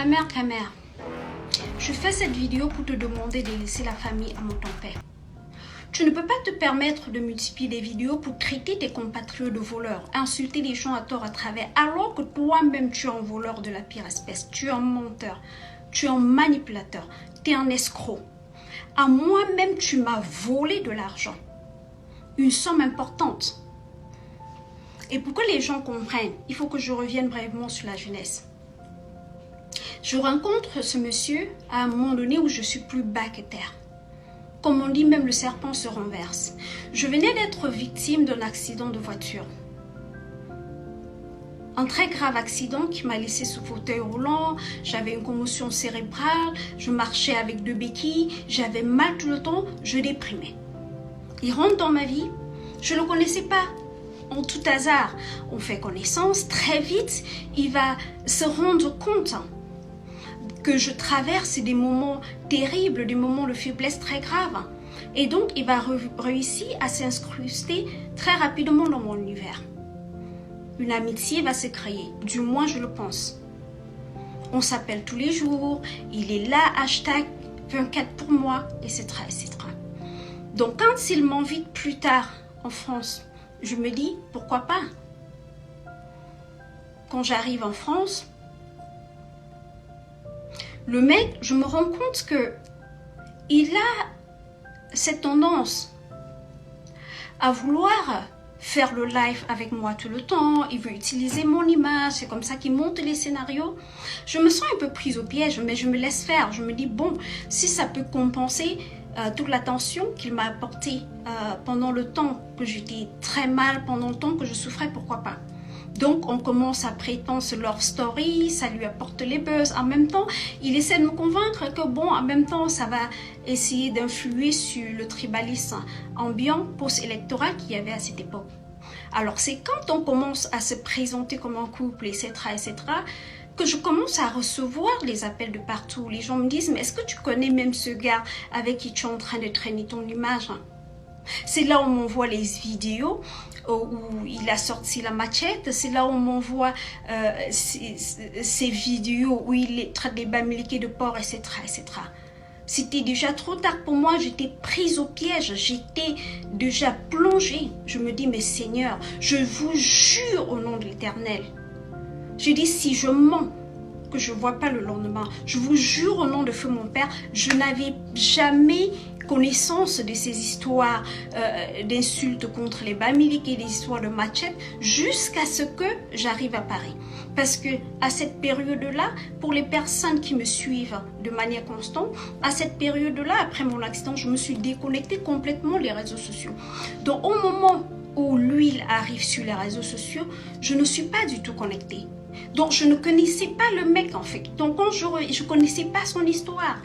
Amère, je fais cette vidéo pour te demander de laisser la famille à mon tempère. Tu ne peux pas te permettre de multiplier des vidéos pour traiter tes compatriotes de voleurs, insulter les gens à tort à travers, alors que toi-même tu es un voleur de la pire espèce, tu es un menteur, tu es un manipulateur, tu es un escroc. À moi-même tu m'as volé de l'argent, une somme importante. Et pour que les gens comprennent, il faut que je revienne brièvement sur la jeunesse. Je rencontre ce monsieur à un moment donné où je suis plus bas que terre. Comme on dit, même le serpent se renverse. Je venais d'être victime d'un accident de voiture. Un très grave accident qui m'a laissé sous fauteuil roulant. J'avais une commotion cérébrale. Je marchais avec 2 béquilles. J'avais mal tout le temps. Je déprimais. Il rentre dans ma vie. Je ne le connaissais pas. En tout hasard, on fait connaissance. Très vite, il va se rendre compte que je traverse des moments terribles, des moments de faiblesse très graves. Et donc, il va réussir à s'incruster très rapidement dans mon univers. Une amitié va se créer, du moins je le pense. On s'appelle tous les jours, il est là, hashtag 24 pour moi, etc., etc. Donc, quand il m'invite plus tard en France, je me dis, pourquoi pas? Quand j'arrive en France, le mec, je me rends compte que il a cette tendance à vouloir faire le live avec moi tout le temps. Il veut utiliser mon image, c'est comme ça qu'il monte les scénarios. Je me sens un peu prise au piège, mais je me laisse faire. Je me dis, bon, si ça peut compenser toute l'attention qu'il m'a apportée pendant le temps que j'étais très mal, pendant le temps que je souffrais, pourquoi pas? Donc, on commence à prétendre ce love story, ça lui apporte les buzz. En même temps, il essaie de me convaincre que, bon, en même temps, ça va essayer d'influer sur le tribalisme ambiant post-électoral qu'il y avait à cette époque. Alors, c'est quand on commence à se présenter comme un couple, etc., etc., que je commence à recevoir les appels de partout. Les gens me disent, mais est-ce que tu connais même ce gars avec qui tu es en train de traîner ton image? C'est là où on m'envoie les vidéos où il a sorti la machette. C'est là où on m'envoie ces vidéos où il traite des bamiliqués de porc, etc., etc. C'était déjà trop tard pour moi. J'étais prise au piège. J'étais déjà plongée. Je me dis, mais Seigneur, je vous jure au nom de l'Éternel. Je dis, si je mens, que je ne vois pas le lendemain, je vous jure au nom de feu mon Père, je n'avais jamais connaissance de ces histoires d'insultes contre les Bamiliques et des histoires de machette jusqu'à ce que j'arrive à Paris. Parce que à cette période-là, pour les personnes qui me suivent de manière constante, à cette période-là, après mon accident, je me suis déconnectée complètement des réseaux sociaux. Donc au moment où l'huile arrive sur les réseaux sociaux, je ne suis pas du tout connectée. Donc je ne connaissais pas le mec en fait. Donc quand je ne connaissais pas son histoire,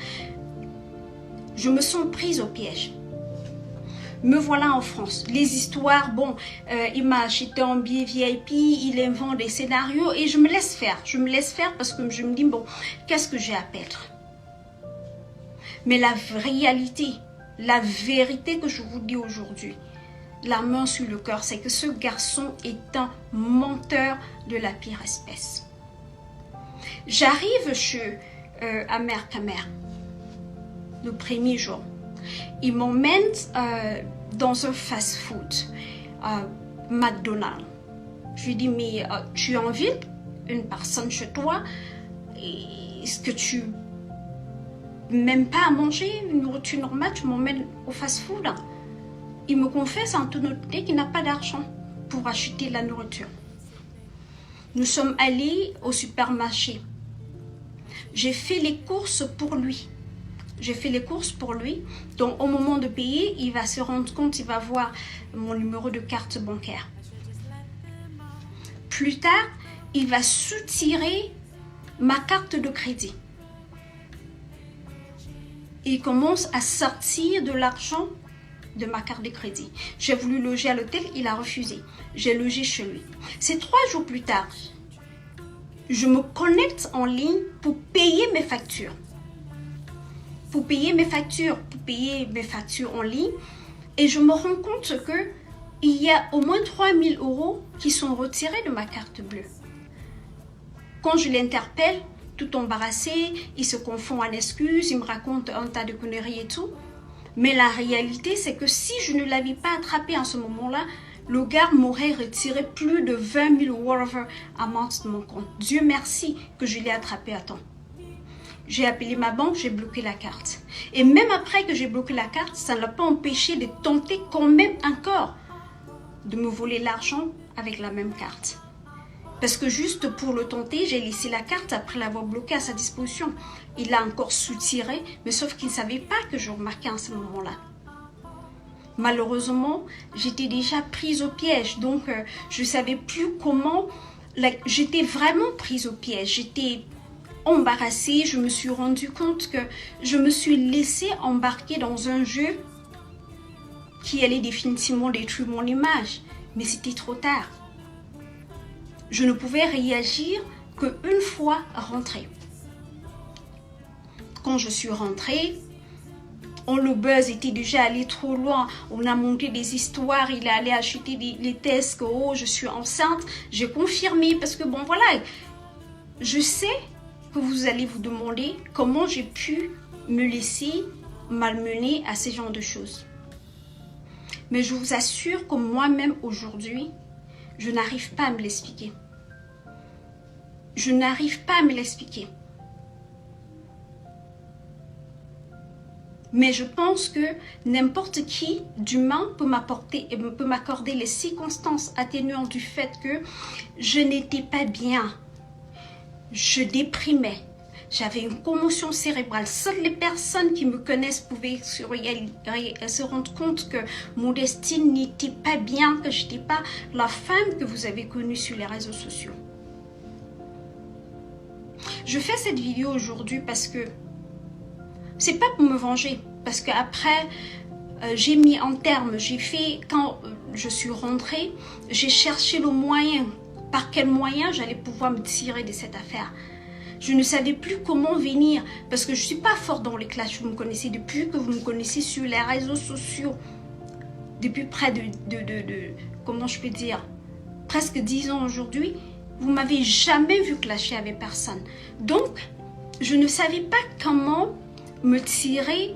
je me sens prise au piège. Me voilà en France. Les histoires, bon, il m'a acheté un billet VIP, il invente des scénarios et je me laisse faire. Je me laisse faire parce que je me dis, bon, qu'est-ce que j'ai à perdre? Mais la réalité, la vérité que je vous dis aujourd'hui, la main sur le cœur, c'est que ce garçon est un menteur de la pire espèce. J'arrive chez Amère, le premier jour. Il m'emmène dans un fast-food, McDonald's. Je lui dis, mais tu invites une personne chez toi, est-ce que tu n'aimes pas à manger une nourriture normale, tu m'emmènes au fast-food? Il me confesse en toute honnêteté qu'il n'a pas d'argent pour acheter la nourriture. Nous sommes allés au supermarché. J'ai fait les courses pour lui. Donc, au moment de payer, il va se rendre compte, il va voir mon numéro de carte bancaire. Plus tard, il va soutirer ma carte de crédit. Il commence à sortir de l'argent de ma carte de crédit. J'ai voulu loger à l'hôtel, il a refusé. J'ai logé chez lui. C'est 3 jours plus tard. Je me connecte en ligne pour payer mes factures. Pour payer mes factures en ligne. Et je me rends compte que il y a au moins 3 000 € qui sont retirés de ma carte bleue. Quand je l'interpelle, tout embarrassé, il se confond en excuses, il me raconte un tas de conneries et tout. Mais la réalité, c'est que si je ne l'avais pas attrapé en ce moment-là, le gars m'aurait retiré plus de 20 000 whatever amount de mon compte. Dieu merci que je l'ai attrapé à temps. J'ai appelé ma banque, j'ai bloqué la carte. Et même après que j'ai bloqué la carte, ça ne l'a pas empêché de tenter quand même encore de me voler l'argent avec la même carte. Parce que juste pour le tenter, j'ai laissé la carte après l'avoir bloquée à sa disposition. Il l'a encore soutiré, mais sauf qu'il ne savait pas que je remarquais en ce moment-là. Malheureusement, j'étais déjà prise au piège, donc je ne savais plus comment. J'étais vraiment prise au piège, j'étais embarrassée, je me suis rendu compte que je me suis laissée embarquer dans un jeu qui allait définitivement détruire mon image, mais c'était trop tard. Je ne pouvais réagir qu'une fois rentrée. Quand je suis rentrée, le buzz était déjà allé trop loin. On a monté des histoires, il est allé acheter les tests que oh, je suis enceinte. J'ai confirmé parce que bon voilà, je sais que vous allez vous demander comment j'ai pu me laisser malmener à ce genre de choses. Mais je vous assure que moi-même aujourd'hui, je n'arrive pas à me l'expliquer. Je n'arrive pas à me l'expliquer. Mais je pense que n'importe qui d'humain peut m'accorder les circonstances atténuantes du fait que je n'étais pas bien. Je déprimais. J'avais une commotion cérébrale. Seules les personnes qui me connaissent pouvaient se rendre compte que mon destin n'était pas bien, que je n'étais pas la femme que vous avez connue sur les réseaux sociaux. Je fais cette vidéo aujourd'hui parce que c'est pas pour me venger, parce qu'après j'ai mis en terme, j'ai fait, quand je suis rentrée, j'ai cherché le moyen, par quel moyen j'allais pouvoir me tirer de cette affaire. Je ne savais plus comment venir, parce que je ne suis pas forte dans les classes, vous me connaissez depuis que vous me connaissez sur les réseaux sociaux, depuis près de comment je peux dire, presque 10 ans aujourd'hui, vous m'avez jamais vu clasher avec personne. Donc, je ne savais pas comment me tirer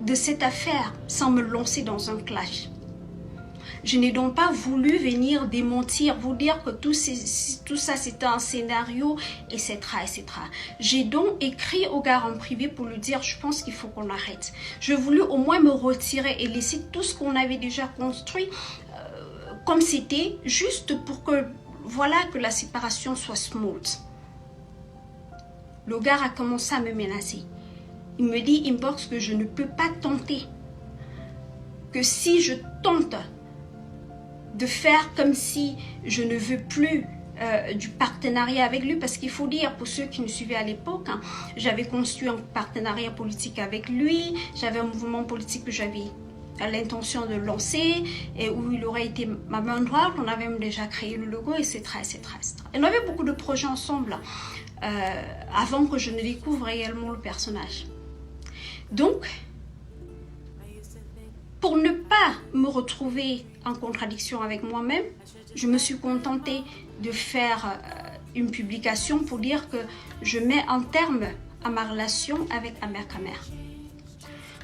de cette affaire sans me lancer dans un clash. Je n'ai donc pas voulu venir démentir, vous dire que tout ça c'était un scénario, etc. etc. J'ai donc écrit au gars en privé pour lui dire je pense qu'il faut qu'on arrête. Je voulais au moins me retirer et laisser tout ce qu'on avait déjà construit comme c'était, juste pour que, voilà, que la séparation soit smooth. Le gars a commencé à me menacer. Il me dit inbox que je ne peux pas tenter. Que si je tente de faire comme si je ne veux plus du partenariat avec lui, parce qu'il faut dire, pour ceux qui me suivaient à l'époque, hein, j'avais construit un partenariat politique avec lui, j'avais un mouvement politique que j'avais l'intention de lancer et où il aurait été ma main droite, on avait même déjà créé le logo, etc. etc., etc. Et on avait beaucoup de projets ensemble avant que je ne découvre réellement le personnage. Donc, pour ne pas me retrouver en contradiction avec moi-même, je me suis contentée de faire une publication pour dire que je mets un terme à ma relation avec Amer Kamer.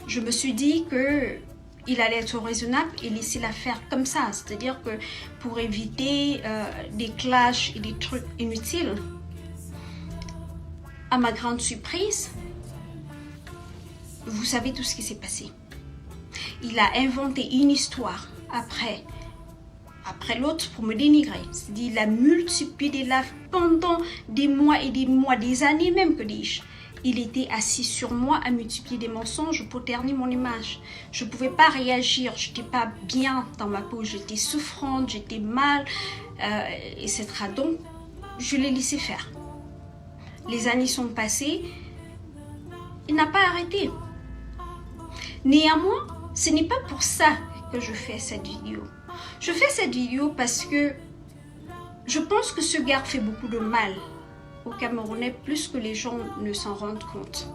Je me suis dit qu'il allait être raisonnable et laisser l'affaire comme ça, c'est-à-dire que pour éviter des clashs et des trucs inutiles. À ma grande surprise, vous savez tout ce qui s'est passé. Il a inventé une histoire après l'autre pour me dénigrer. C'est-à-dire, il a multiplié des lives pendant des mois et des mois, des années même, que dis-je. Il était assis sur moi à multiplier des mensonges pour ternir mon image. Je ne pouvais pas réagir, je n'étais pas bien dans ma peau, j'étais souffrante, j'étais mal, etc. Donc, je l'ai laissé faire. Les années sont passées, il n'a pas arrêté. Néanmoins, ce n'est pas pour ça que je fais cette vidéo. Je fais cette vidéo parce que je pense que ce gars fait beaucoup de mal aux Camerounais, plus que les gens ne s'en rendent compte.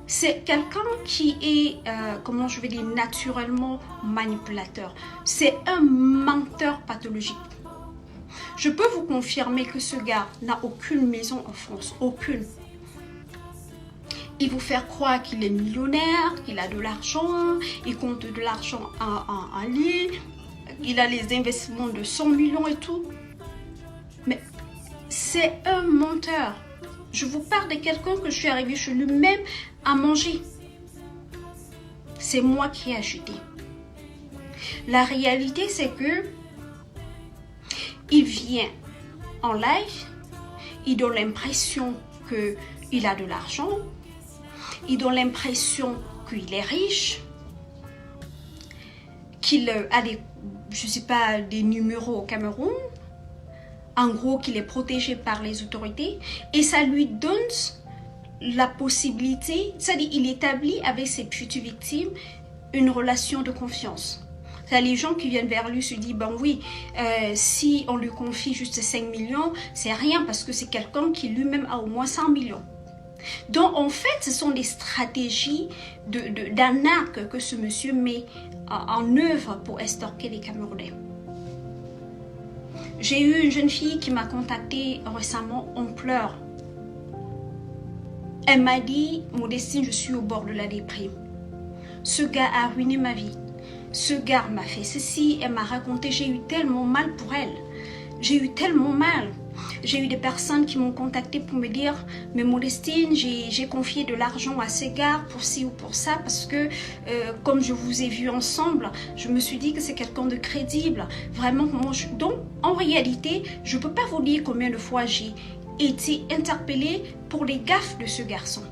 C'est quelqu'un qui est, comment je vais dire, naturellement manipulateur. C'est un menteur pathologique. Je peux vous confirmer que ce gars n'a aucune maison en France, aucune. Il vous fait croire qu'il est millionnaire, qu'il a de l'argent, il compte de l'argent en ligne, il a les investissements de 100 millions et tout. Mais c'est un menteur. Je vous parle de quelqu'un que je suis arrivée chez lui-même à manger. C'est moi qui ai acheté. La réalité, c'est que il vient en live, il donne l'impression qu'il a de l'argent, il donne l'impression qu'il est riche, qu'il a des, je sais pas, des numéros au Cameroun, en gros qu'il est protégé par les autorités, et ça lui donne la possibilité, c'est-à-dire il établit avec ses futures victimes une relation de confiance. Les gens qui viennent vers lui se disent, ben oui, si on lui confie juste 5 millions, c'est rien parce que c'est quelqu'un qui lui-même a au moins 100 millions. Donc en fait, ce sont des stratégies d'arnaque que ce monsieur met en œuvre pour estorquer les Camerounais. J'ai eu une jeune fille qui m'a contactée récemment en pleurs. Elle m'a dit, Modestine, je suis au bord de la déprime. Ce gars a ruiné ma vie. Ce gars m'a fait ceci, elle m'a raconté, j'ai eu tellement mal pour elle. J'ai eu tellement mal. J'ai eu des personnes qui m'ont contacté pour me dire, mais Modestine, j'ai confié de l'argent à ces gars pour ci ou pour ça, parce que comme je vous ai vu ensemble, je me suis dit que c'est quelqu'un de crédible. Vraiment, donc en réalité, je ne peux pas vous dire combien de fois j'ai été interpellée pour les gaffes de ce garçon.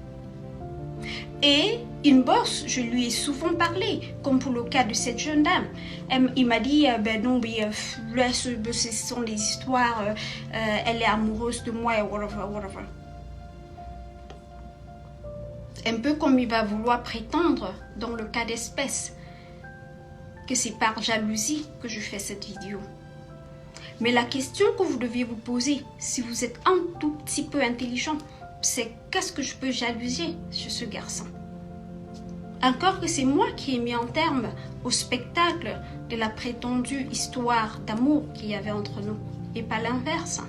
Et inbox, je lui ai souvent parlé, comme pour le cas de cette jeune dame. Il m'a dit, ben non, mais ce sont des histoires, elle est amoureuse de moi, et whatever. Un peu comme il va vouloir prétendre, dans le cas d'espèce, que c'est par jalousie que je fais cette vidéo. Mais la question que vous devez vous poser, si vous êtes un tout petit peu intelligent, c'est qu'est-ce que je peux jalouser chez ce garçon? Encore que c'est moi qui ai mis en terme au spectacle de la prétendue histoire d'amour qu'il y avait entre nous, et pas l'inverse.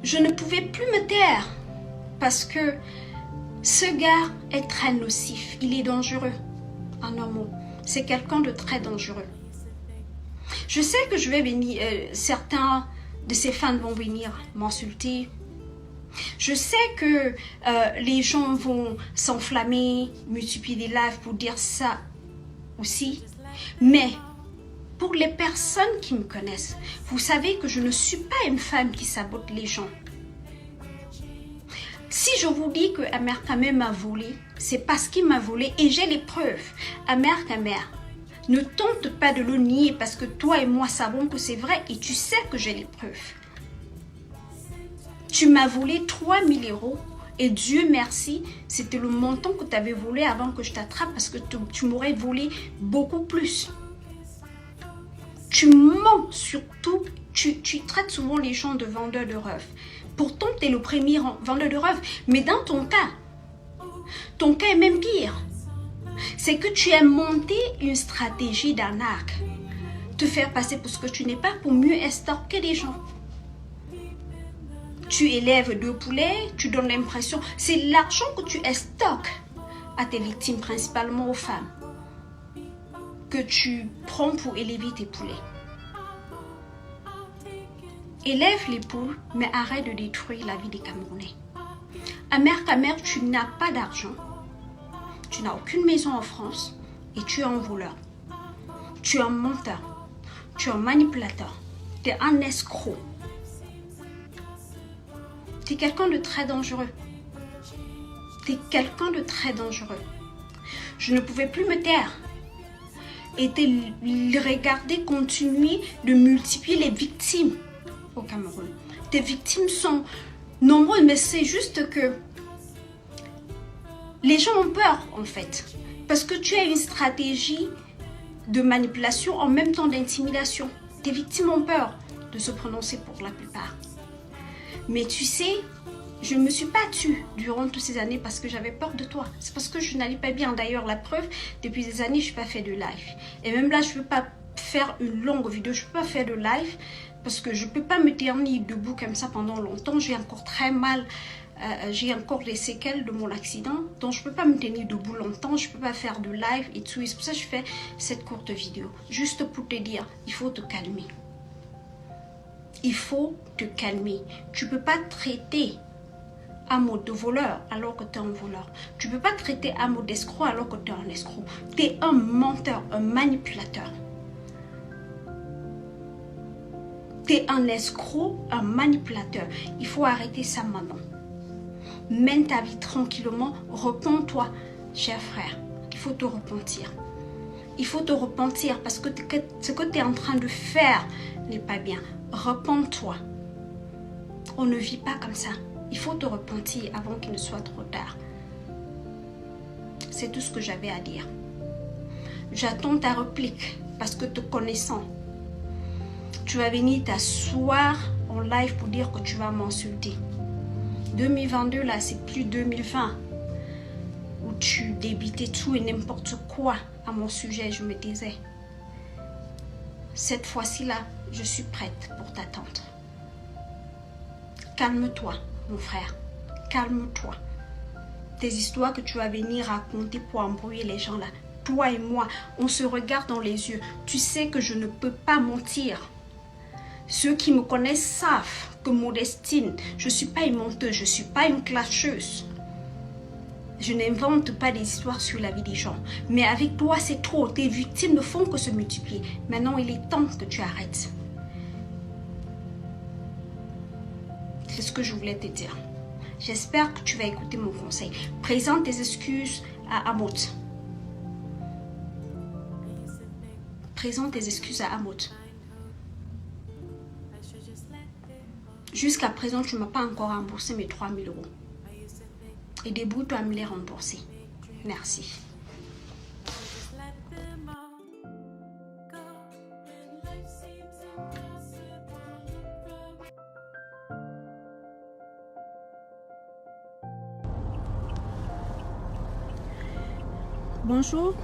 Je ne pouvais plus me taire parce que ce gars est très nocif, il est dangereux. En un mot, c'est quelqu'un de très dangereux. Je sais que je vais venir, certains de ses fans vont venir m'insulter. Je sais que les gens vont s'enflammer, multiplier des lives pour dire ça aussi. Mais pour les personnes qui me connaissent, vous savez que je ne suis pas une femme qui sabote les gens. Si je vous dis que Amer Kamer m'a volé, c'est parce qu'il m'a volé et j'ai les preuves. Amer Kamer, ne tente pas de le nier parce que toi et moi savons que c'est vrai et tu sais que j'ai les preuves. Tu m'as volé 3 000 € et Dieu merci, c'était le montant que tu avais volé avant que je t'attrape parce que tu m'aurais volé beaucoup plus. Tu mens surtout, tu traites souvent les gens de vendeurs de rêves. Pourtant, tu es le premier vendeur de rêves. Mais dans ton cas est même pire. C'est que tu as monté une stratégie d'arnaque. Te faire passer pour ce que tu n'es pas pour mieux estorquer les gens. Tu élèves 2 poulets, tu donnes l'impression, c'est l'argent que tu estorques à tes victimes, principalement aux femmes, que tu prends pour élever tes poulets. Élève les poules, mais arrête de détruire la vie des Camerounais. Amer Kamer, tu n'as pas d'argent, tu n'as aucune maison en France et tu es un voleur. Tu es un menteur, tu es un manipulateur, tu es un escroc. Tu es quelqu'un de très dangereux. Tu es quelqu'un de très dangereux. Je ne pouvais plus me taire et te regarder continuer de multiplier les victimes au Cameroun. Tes victimes sont nombreuses, mais c'est juste que les gens ont peur en fait. Parce que tu as une stratégie de manipulation en même temps d'intimidation. Tes victimes ont peur de se prononcer pour la plupart. Mais tu sais, je ne me suis pas tue durant toutes ces années parce que j'avais peur de toi. C'est parce que je n'allais pas bien. D'ailleurs, la preuve, depuis des années, je n'ai pas fait de live. Et même là, je ne veux pas faire une longue vidéo, je ne peux pas faire de live parce que je ne peux pas me tenir debout comme ça pendant longtemps. J'ai encore très mal, j'ai encore les séquelles de mon accident, donc je ne peux pas me tenir debout longtemps, je ne peux pas faire de live et tout. Et c'est pour ça que je fais cette courte vidéo, juste pour te dire, il faut te calmer. Il faut te calmer. Tu ne peux pas traiter Amo de voleur alors que tu es un voleur. Tu ne peux pas traiter Amo d'escroc alors que tu es un escroc. Tu es un menteur, un manipulateur. Tu es un escroc, un manipulateur. Il faut arrêter ça maintenant. Mène ta vie tranquillement. Repens-toi, cher frère. Il faut te repentir. Il faut te repentir parce que ce que tu es en train de faire n'est pas bien. Repens-toi. On ne vit pas comme ça. Il faut te repentir avant qu'il ne soit trop tard. C'est tout ce que j'avais à dire. J'attends ta réplique parce que te connaissant, tu vas venir t'asseoir en live pour dire que tu vas m'insulter. 2022 là, c'est plus 2020 où tu débitais tout et n'importe quoi à mon sujet, je me disais. Cette fois-ci là, je suis prête pour t'attendre. Calme-toi. Mon frère, calme-toi. Tes histoires que tu vas venir raconter pour embrouiller les gens là, toi et moi, on se regarde dans les yeux. Tu sais que je ne peux pas mentir. Ceux qui me connaissent savent que Modestine, je ne suis pas une menteuse, je ne suis pas une clasheuse. Je n'invente pas des histoires sur la vie des gens. Mais avec toi, c'est trop. Tes victimes ne font que se multiplier. Maintenant, il est temps que tu arrêtes. C'est ce que je voulais te dire. J'espère que tu vas écouter mon conseil. Présente tes excuses à Amoth. Présente tes excuses à Amoth. Jusqu'à présent, tu ne m'as pas encore remboursé mes 3 000 euros. Et débrouille-toi à me les rembourser. Merci. Bonjour,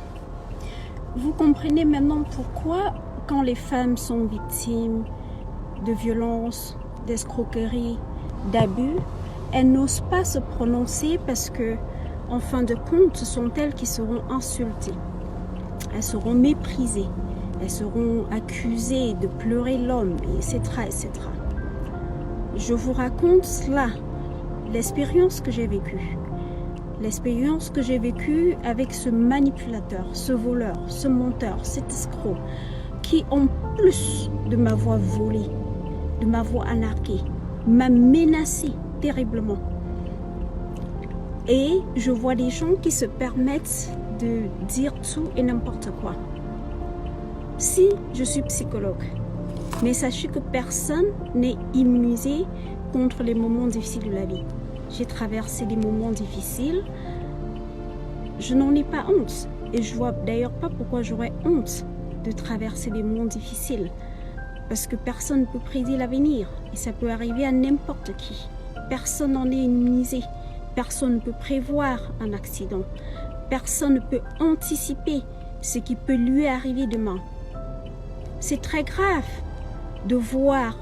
vous comprenez maintenant pourquoi quand les femmes sont victimes de violences, d'escroqueries, d'abus, elles n'osent pas se prononcer parce que, en fin de compte, ce sont elles qui seront insultées. Elles seront méprisées, elles seront accusées de pleurer l'homme, etc., etc. Je vous raconte cela, l'expérience que j'ai vécue. L'expérience que j'ai vécue avec ce manipulateur, ce voleur, ce menteur, cet escroc, qui en plus de m'avoir volé, de m'avoir arnaqué, m'a menacé terriblement. Et je vois des gens qui se permettent de dire tout et n'importe quoi. Si je suis psychologue, mais sachez que personne n'est immunisé contre les moments difficiles de la vie. J'ai traversé des moments difficiles. Je n'en ai pas honte. Et je vois d'ailleurs pas pourquoi j'aurais honte de traverser des moments difficiles. Parce que personne ne peut prédire l'avenir. Et ça peut arriver à n'importe qui. Personne n'en est immunisé. Personne ne peut prévoir un accident. Personne ne peut anticiper ce qui peut lui arriver demain. C'est très grave de voir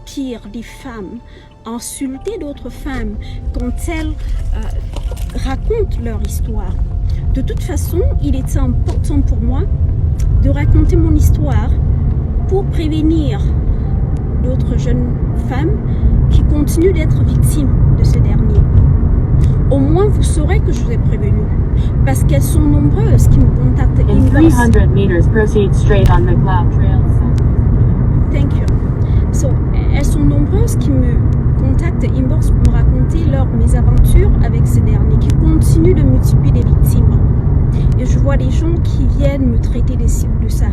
pire des femmes insulter d'autres femmes quand elles racontent leur histoire. De toute façon, il était important pour moi de raconter mon histoire pour prévenir d'autres jeunes femmes qui continuent d'être victimes de ce dernier. Au moins, vous saurez que je vous ai prévenu, parce qu'elles sont nombreuses qui me contactent. In 300 meters, proceed straight on McLeod Trail. Thank you. So, elles sont nombreuses qui me contactent inbox pour me raconter leurs mésaventures avec ce dernier, qui continue de multiplier des victimes. Et je vois des gens qui viennent me traiter des cibles de ça.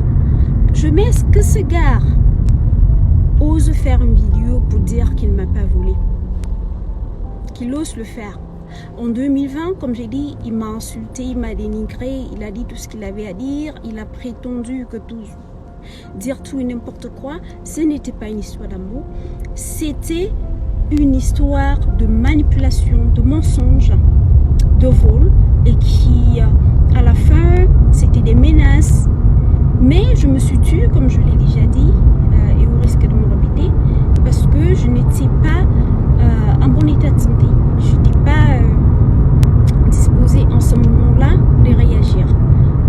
Je mets que ce gars ose faire une vidéo pour dire qu'il ne m'a pas volé. Qu'il ose le faire. En 2020, comme j'ai dit, il m'a insulté, il m'a dénigré, il a dit tout ce qu'il avait à dire, il a prétendu que dire tout et n'importe quoi. Ce n'était pas une histoire d'amour, c'était une histoire de manipulation, de mensonge, de vol, et qui, à la fin, c'était des menaces, Mais je me suis tue, comme je l'ai déjà dit, et au risque de me répéter, parce que je n'étais pas en bon état de santé. Je n'étais pas disposée en ce moment-là de réagir.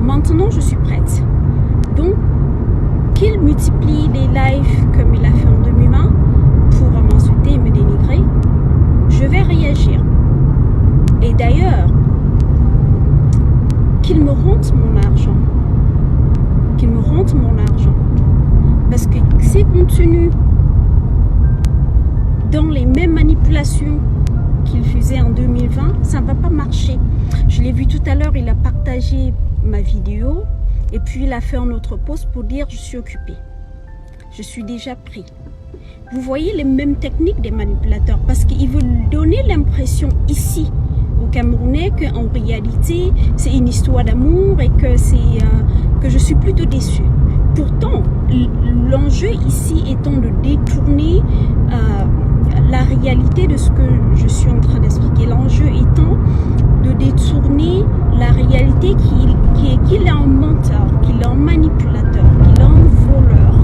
Maintenant, je suis prête. Donc, qu'il multiplie les lives comme il a fait en 2020 pour m'insulter et me dénigrer, je vais réagir. Et d'ailleurs, qu'il me rende mon argent. Qu'il me rende mon argent. Parce que ces contenus dans les mêmes manipulations qu'il faisait en 2020, ça ne va pas marcher. Je l'ai vu tout à l'heure, il a partagé ma vidéo et puis il a fait un autre post pour dire je suis occupé. Je suis déjà pris. Vous voyez les mêmes techniques des manipulateurs parce qu'ils veulent donner l'impression ici aux Camerounais qu'en réalité c'est une histoire d'amour et que je suis plutôt déçue. Pourtant, l'enjeu ici étant de détourner la réalité de ce que je suis en train d'expliquer. L'enjeu étant de détourner la réalité qu'il est un menteur, qu'il est un manipulateur, qu'il est un voleur,